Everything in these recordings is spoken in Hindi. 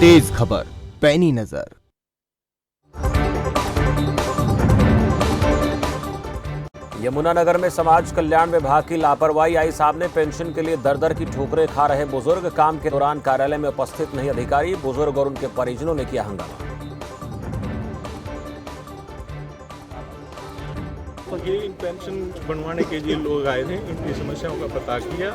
तेज खबर पैनी नजर। यमुनानगर में समाज कल्याण विभाग की लापरवाही आई सामने। पेंशन के लिए दर दर की ठोकरें खा रहे बुजुर्ग। काम के दौरान कार्यालय में उपस्थित नहीं अधिकारी। बुजुर्ग और उनके परिजनों ने किया हंगामा। ये पेंशन बनवाने के लिए लोग आए थे, इनकी समस्याओं का पता किया।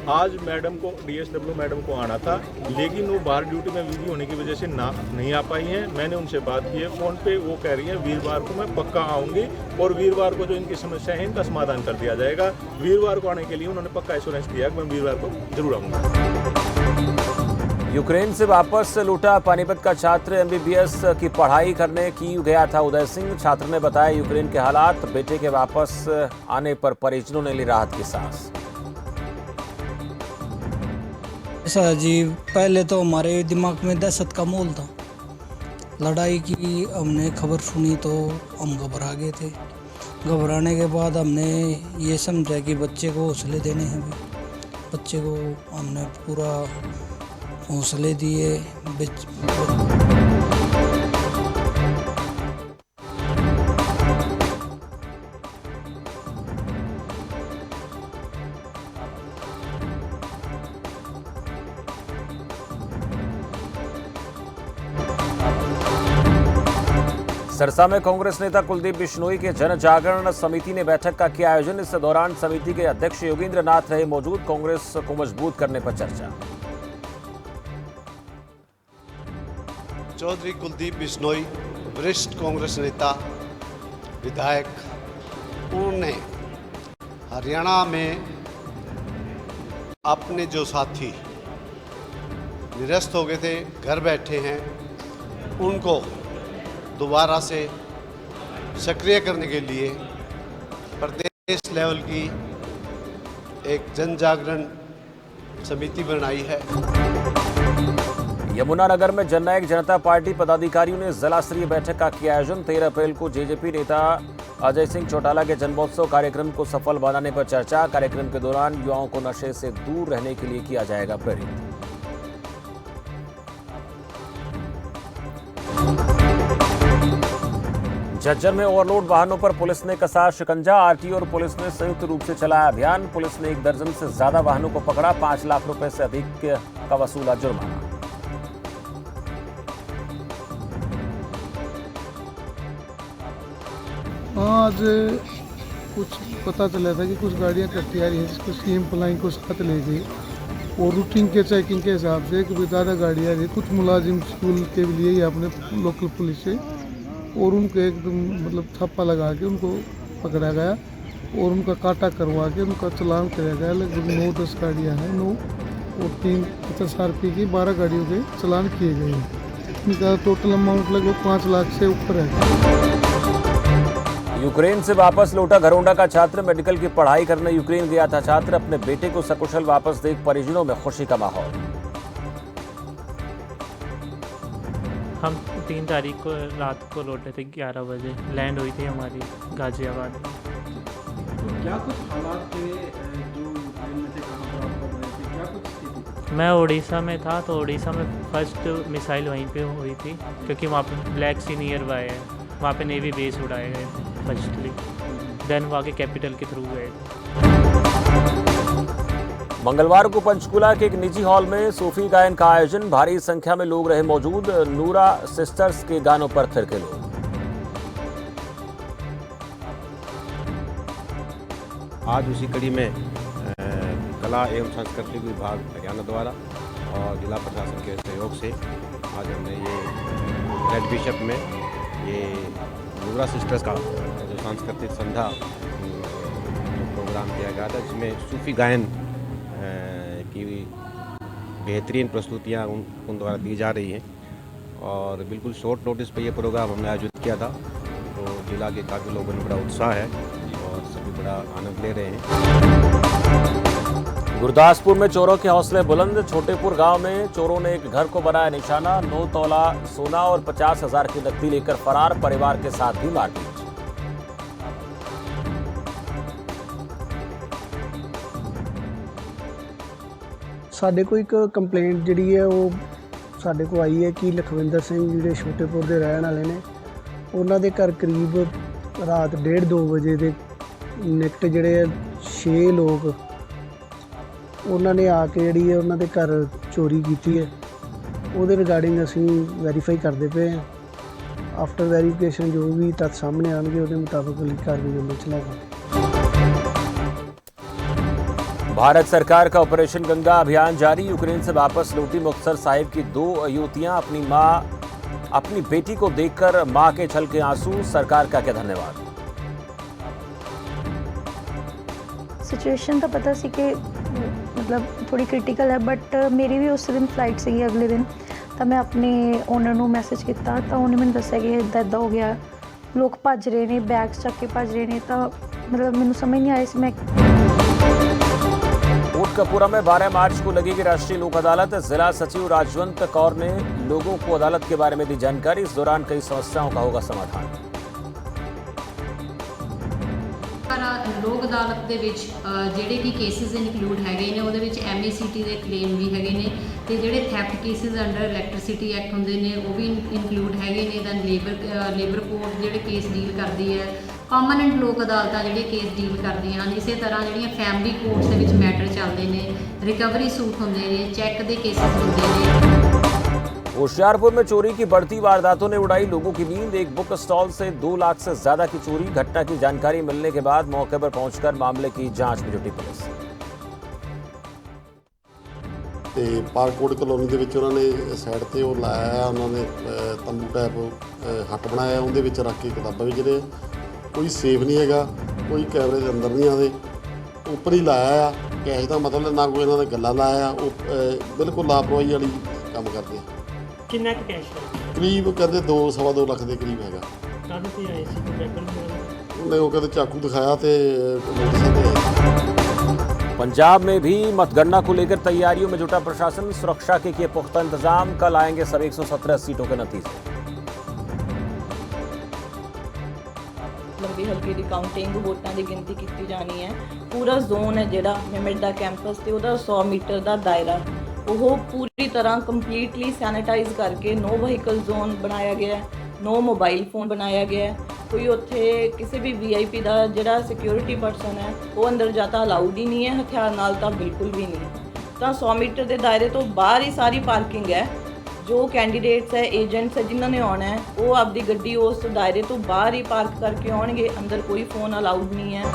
आज मैडम को, डीएसडब्ल्यू मैडम को आना था, लेकिन वो बाहर ड्यूटी में बिजी होने की वजह से नहीं आ पाई हैं। मैंने उनसे बात की है फ़ोन पे, वो कह रही हैं वीरवार को मैं पक्का आऊँगी और वीरवार को जो इनकी समस्या है इनका समाधान कर दिया जाएगा। वीरवार को आने के लिए उन्होंने पक्का एश्योरेंस दिया कि मैं वीरवार को जरूर आऊँगा। यूक्रेन से वापस लौटा पानीपत का छात्र एमबीबीएस की पढ़ाई करने की गया था उदय सिंह। छात्र ने बताया यूक्रेन के हालात। बेटे के वापस आने पर परिजनों ने ली राहत की सांस। ऐसा जी, पहले तो हमारे दिमाग में दहशत का माहौल था। लड़ाई की हमने खबर सुनी तो हम घबरा गए थे। घबराने के बाद हमने ये समझा कि बच्चे को हौसले देने हैं। बच्चे को हमने पूरा हौसले दिए। सरसा में कांग्रेस नेता कुलदीप बिश्नोई के जन जागरण समिति ने बैठक का किया आयोजन। इस दौरान समिति के अध्यक्ष योगेंद्र नाथ रहे मौजूद। कांग्रेस को मजबूत करने पर चर्चा। चौधरी कुलदीप बिश्नोई वरिष्ठ कांग्रेस नेता विधायक, उन्होंने हरियाणा में अपने जो साथी निरस्त हो गए थे, घर बैठे हैं, उनको दोबारा से सक्रिय करने के लिए प्रदेश लेवल की एक जन जागरण समिति बनाई है। यमुनानगर में जननायक जनता पार्टी पदाधिकारियों ने जिला स्तरीय बैठक का किया आयोजन। 13 अप्रैल को जेजेपी नेता अजय सिंह चौटाला के जन्मोत्सव कार्यक्रम को सफल बनाने पर चर्चा। कार्यक्रम के दौरान युवाओं को नशे से दूर रहने के लिए किया जाएगा प्रेरित। झज्जर में ओवरलोड वाहनों पर पुलिस ने कसा शिकंजा। आरटीओ और पुलिस ने संयुक्त रूप से चलाया अभियान। पुलिस ने 1 दर्जन से ज्यादा वाहनों को पकड़ा। 5 लाख रुपए से अधिक का वसूला जुर्माना। आज कुछ पता चला था कि कुछ गाड़ियां इकट्ठी आ रही हैं, जिसको स्कीम प्लाइंग को साथ ले गई और रूटीन के चेकिंग के हिसाब से कि ज़्यादा गाड़ियाँ आ रही। कुछ मुलाजिम स्कूल के लिए ही अपने लोकल पुलिस से, और उनको एकदम मतलब छापा लगा के उनको पकड़ा गया और उनका काटा करवा के उनका चालान किया गया। लगभग 9-10 गाड़ियाँ हैं, 9 और 3 50 RP की 12 गाड़ियों के चालान किए गए हैं। इनका टोटल अमाउंट लगभग 5 लाख से ऊपर है। यूक्रेन से वापस लौटा घरोंडा का छात्र। मेडिकल की पढ़ाई करने यूक्रेन गया था छात्र। अपने बेटे को सकुशल वापस देख परिजनों में खुशी का माहौल। हम 3 तारीख को रात को लौटे थे, 11 बजे लैंड हुई थी हमारी गाजियाबाद में। तो क्या कुछ हालात थे जो यूक्रेन में थे, कहाँ पर आप पढ़ रहे थे, क्या कुछ स्थिति? मैं उड़ीसा में था, तो उड़ीसा में फर्स्ट मिसाइल वहीं पे हुई थी, क्योंकि वहाँ पे ब्लैक सी नियर बाय है, वहाँ पे नेवी बेस उड़ाए गए थे फर्स्टली। देन वहाँ के कैपिटल के थ्रू गए थे। मंगलवार को पंचकुला के एक निजी हॉल में सूफी गायन का आयोजन। भारी संख्या में लोग रहे मौजूद। नूरा सिस्टर्स के गानों पर थिरके लोग। आज उसी कड़ी में कला एवं सांस्कृतिक विभाग हरियाणा द्वारा और जिला प्रशासन के सहयोग से आज हमने ये रेड बिशप में ये नूरा सिस्टर्स का जो सांस्कृतिक संध्या प्रोग्राम किया गया था, जिसमें सूफी गायन की बेहतरीन प्रस्तुतियाँ उन द्वारा दी जा रही हैं और बिल्कुल शॉर्ट नोटिस पर यह प्रोग्राम हमने आयोजित किया था। तो जिला के काफ़ी लोगों में बड़ा उत्साह है और सभी बड़ा आनंद ले रहे हैं। गुरदासपुर में चोरों के हौसले बुलंद। छोटेपुर गांव में चोरों ने एक घर को बनाया निशाना। 9 तोला सोना और 50,000 की नकदी लेकर फरार। परिवार के साथ भी मारपीट। ਸਾਡੇ ਕੋਲ ਇੱਕ ਕੰਪਲੇਂਟ ਜਿਹੜੀ ਹੈ ਉਹ ਸਾਡੇ ਕੋਲ ਆਈ ਹੈ ਕਿ ਲਖਵਿੰਦਰ ਸਿੰਘ ਜਿਹੜੇ ਛੋਟੇਪੁਰ ਦੇ ਰਹਿਣ ਵਾਲੇ ਨੇ, ਉਹਨਾਂ ਦੇ ਘਰ ਕਰੀਬ ਰਾਤ 1:30-2 ਵਜੇ ਦੇ ਨਿਕਟ ਜਿਹੜੇ 6 ਲੋਕ ਉਹਨਾਂ ਨੇ ਆ ਕੇ ਜਿਹੜੀ ਹੈ ਉਹਨਾਂ ਦੇ ਘਰ ਚੋਰੀ ਕੀਤੀ ਹੈ। ਉਹਦੇ ਰਿਗਾਰਡਿੰਗ ਅਸੀਂ ਵੈਰੀਫਾਈ ਕਰਦੇ ਪਏ ਹਾਂ। ਆਫਟਰ ਵੈਰੀਫਿਕੇਸ਼ਨ ਜੋ ਵੀ ਤੱਥ ਸਾਹਮਣੇ ਆਉਣਗੇ ਉਹਦੇ ਮੁਤਾਬਕ ਅਗਲੀ ਕਾਰਵਾਈ ਅਮਲ ਚ ਲਿਆਵਾਂਗੇ। भारत सरकार का ऑपरेशन गंगा अभियान जारी। यूक्रेन से वापस लौटी मुक्तसर साहिब की 2 युवतियां अपनी बेटी को देखकर मां के छलके आंसू। सरकार का क्या धन्यवाद। सिचुएशन तो पता सी कि मतलब थोड़ी क्रिटिकल है, बट मेरी भी उस दिन फ्लाइट सी अगले दिन, तो मैं अपने ओनर को मैसेज किया तो उन्हें मैंने दस्या कि इदा इदा हो गया, लोग भज रहे हैं, बैग्स चक के भज रहे हैं। तो मतलब मैंने समझ नहीं आई सी मैं। कोटकपूरा में 12 मार्च को लगेगी राष्ट्रीय लोक अदालत। जिला सचिव राजवंत कौर ने लोगों को अदालत के बारे में दी जानकारी। इस दौरान कई समस्याओं का होगा समाधान। लोक अदालत ਦੇ ਵਿੱਚ ਜਿਹੜੇ ਕਿ ਕੇਸਿਸ ਇਨਕਲੂਡ ਹੈਗੇ ਨੇ, ਉਹਦੇ ਵਿੱਚ MACT ਦੇ ਕਲੇਮ ਵੀ ਹੈਗੇ ਨੇ, ਤੇ ਜਿਹੜੇ theft cases under electricity act ਹੁੰਦੇ ਨੇ ਉਹ ਵੀ ਇਨਕਲੂਡ ਹੈਗੇ ਨੇ। ਦੈਨ ਲੇਬਰ ਕੋਰਟ ਜਿਹੜੇ ਕੇਸ ਡੀਲ ਕਰਦੀ ਹੈ, ਪਰਮਾਨੈਂਟ ਲੋਕ ਅਦਾਲਤਾਂ ਜਿਹੜੇ ਕੇਸ ਡੀਲ ਕਰਦੀਆਂ ਹਨ। ਇਸੇ ਤਰ੍ਹਾਂ ਜਿਹੜੀਆਂ ਫੈਮਿਲੀ ਕੋਰਟਸ ਦੇ ਵਿੱਚ ਮੈਟਰ ਚੱਲਦੇ ਨੇ, ਰਿਕਵਰੀ ਸੂਟ ਹੁੰਦੇ ਨੇ, ਚੈੱਕ ਦੇ ਕੇਸਿਸ ਹੁੰਦੇ ਨੇ। होशियारपुर में चोरी की बढ़ती वारदातों ने उड़ाई लोगों की नींद। एक बुक स्टॉल से 2 लाख से ज्यादा की चोरी। घटना की जानकारी मिलने के बाद मौके पर पहुंचकर मामले की जांच में जुटी पुलिस। ਤੇ ਪਾਰਕੋਟ ਕਲੋਨੀ ਦੇ ਵਿੱਚ ਉਹਨਾਂ ਨੇ ਸਾਈਡ ਤੇ ਉਹ ਲਾਇਆ, ਉਹਨਾਂ ਨੇ ਤੰਬੂ ਟਾਈਪ ਹੱਟ ਬਣਾਇਆ, ਉਹਦੇ ਵਿੱਚ ਰੱਖ ਕੇ ਕਿਤਾਬਾਂ ਵੀ ਜਿਹੜੇ ਕੋਈ ਸੇਫ ਨਹੀਂ ਹੈਗਾ, ਕੋਈ ਕੈਮਰੇ ਦੇ ਅੰਦਰ ਨਹੀਂ ਆਉਂਦੇ, ਉੱਪਰ ਹੀ ਲਾਇਆ ਆ। ਕੈਸ਼ ਦਾ ਮਤਲਬ ਨਾ ਕੋਈ ਇਹਨਾਂ ਨੇ ਗੱਲਾਂ ਲਾਇਆ, ਉਹ ਬਿਲਕੁਲ ਲਾਪਰਵਾਹੀ ਵਾਲੀ ਕੰਮ ਕਰਦੇ ਆ। ਕਿੰਨਾ ਕੁ ਕੈਸ਼ ਹੈ? ਕਰੀਬ ਕਹਿੰਦੇ 2-2.5 ਲੱਖ ਦੇ ਕਰੀਬ ਹੈਗਾ। ਕਾਹਦੇ ਤੇ ਆਏ ਸੀ? ਕੋਈ ਵੈਪਨ ਵਗੈਰਾ? ਉਹਨੇ ਉਹ ਕਹਿੰਦੇ ਚਾਕੂ ਦਿਖਾਇਆ ਤੇ ਮੋਟਰਸਾਈਕਲ ਤੇ। पंजाब में भी मतगणना को लेकर तैयारियों में जुटा प्रशासन। सुरक्षा के किए पुख्ता इंतजाम। कल आएंगे सभी 117 सीटों के नतीजे। लंबी हल्के की काउंटिंग, वोटां की गिनती की जानी है। पूरा जोन है जिहड़ा मिमिट दा कैंपस ते उहदा 100 मीटर का दायरा वो पूरी तरह कंप्लीटली सैनिटाइज करके नो व्हीकल जोन बनाया गया है, नो मोबाइल फोन बनाया गया है। कोई उत्थे किसी भी VIP का जिहड़ा सिक्योरिटी पर्सन है वो अंदर जाता अलाउड ही नहीं है, हथियार नाल तो बिल्कुल भी नहीं। तो 100 मीटर के दायरे तो बाहर ही सारी पार्किंग है। जो कैंडीडेट्स है, एजेंट्स है, जिन्होंने आना है वो आपकी गड्डी उस दायरे तो बाहर ही पार्क करके आउणगे, अंदर कोई फ़ोन अलाउड नहीं है।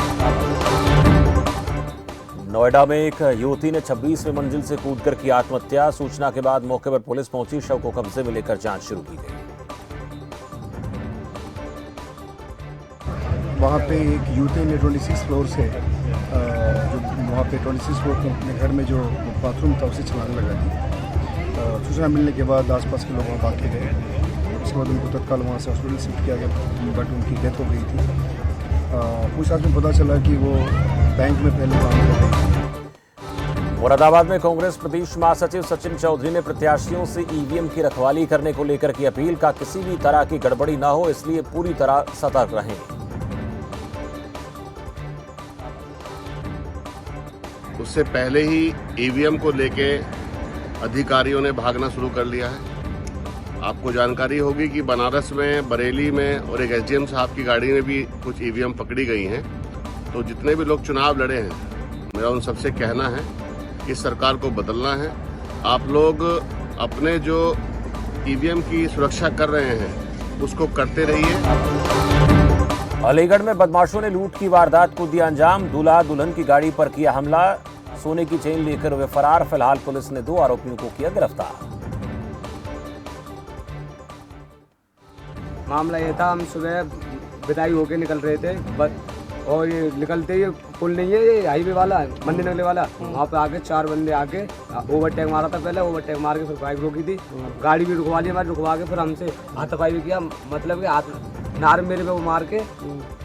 नोएडा में एक युवती ने 26वीं मंजिल से कूदकर की आत्महत्या। सूचना के बाद मौके पर पुलिस पहुंची। शव को कब्जे में लेकर जांच शुरू की गई। वहाँ पे एक युवती ने 26 फ्लोर से जो वहाँ पे 26 फ्लोर के अपने घर में जो बाथरूम था उसे छलांग लगा दी। सूचना मिलने के बाद आसपास के लोग वहाँ भाग के गए। उसके बाद उनको तत्काल वहाँ से हॉस्पिटल शिफ्ट किया गया, बट उनकी डेथ हो गई थी। पूछताछ में पता चला कि वो बैंक में पहले काम कर रही थी। मुरादाबाद में कांग्रेस प्रदेश महासचिव सचिन चौधरी ने प्रत्याशियों से EVM की रखवाली करने को लेकर की अपील। का किसी भी तरह की गड़बड़ी न हो इसलिए पूरी तरह सतर्क रहें। उससे पहले ही EVM को लेके अधिकारियों ने भागना शुरू कर लिया है। आपको जानकारी होगी कि बनारस में, बरेली में और एक SDM साहब की गाड़ी में भी कुछ EVM पकड़ी गई हैं। तो जितने भी लोग चुनाव लड़े हैं, मेरा उन सबसे कहना है कि सरकार को बदलना है। आप लोग अपने जो EVM की सुरक्षा कर रहे हैं उसको करते रहिए। अलीगढ़ में बदमाशों ने लूट की वारदात को दिया अंजाम। दूल्हा दुल्हन की गाड़ी पर किया हमला। सोने की चेन लेकर वे फरार। फिलहाल पुलिस ने 2 आरोपियों को किया गिरफ्तार। मामला ये था, हम सुबह विदाई होके निकल रहे थे और ये निकलते ही पुल नहीं है, ये हाईवे वाला मंदिर नगले वाला, वहाँ पे आके 4 बंदे आके ओवरटेक मारा था। पहले ओवरटेक मार के फिर बाइक रोकी थी, गाड़ी भी रुकवा ली हमारी। रुकवा के फिर हमसे हाथापाई भी किया, मतलब कि हाथ नार मेरे पे वो मार के,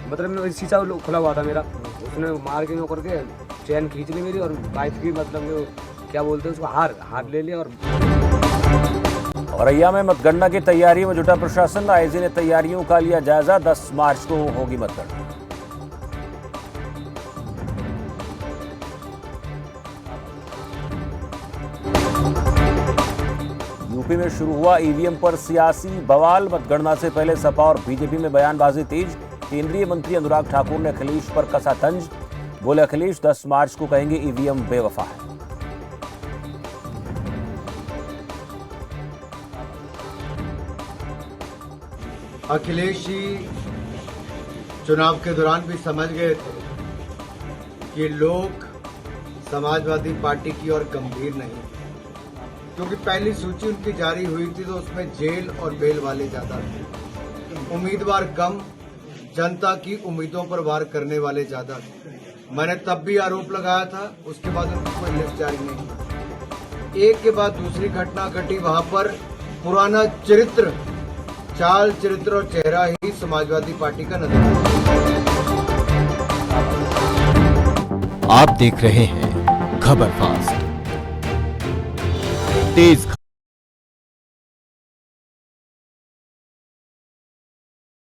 मतलब शीशा खुला हुआ था मेरा, उसने मार के वो करके चैन खींच ली मेरी और बाइक की, मतलब क्या बोलते हैं उसको, हार ले लिया। औरैया में मतगणना की तैयारियों में जुटा प्रशासन। आईजी ने तैयारियों का लिया जायजा। 10 मार्च को होगी मतगणना। यूपी में शुरू हुआ ईवीएम पर सियासी बवाल। मतगणना से पहले सपा और बीजेपी में बयानबाजी तेज। केंद्रीय मंत्री अनुराग ठाकुर ने अखिलेश पर कसा तंज। बोले अखिलेश 10 मार्च को कहेंगे ईवीएम बेवफा है। अखिलेश जी चुनाव के दौरान भी समझ गए थे कि लोग समाजवादी पार्टी की ओर गंभीर नहीं, क्योंकि पहली सूची उनकी जारी हुई थी तो उसमें जेल और बेल वाले ज्यादा थे, उम्मीदवार कम, जनता की उम्मीदों पर वार करने वाले ज्यादा थे। मैंने तब भी आरोप लगाया था, उसके बाद उनकी कोई लिस्ट जारी नहीं। एक के बाद दूसरी घटना घटी, वहां पर पुराना चरित्र, चाल चरित्र और चेहरा ही समाजवादी पार्टी का नजर आप देख रहे हैं खबर फास्ट, तेज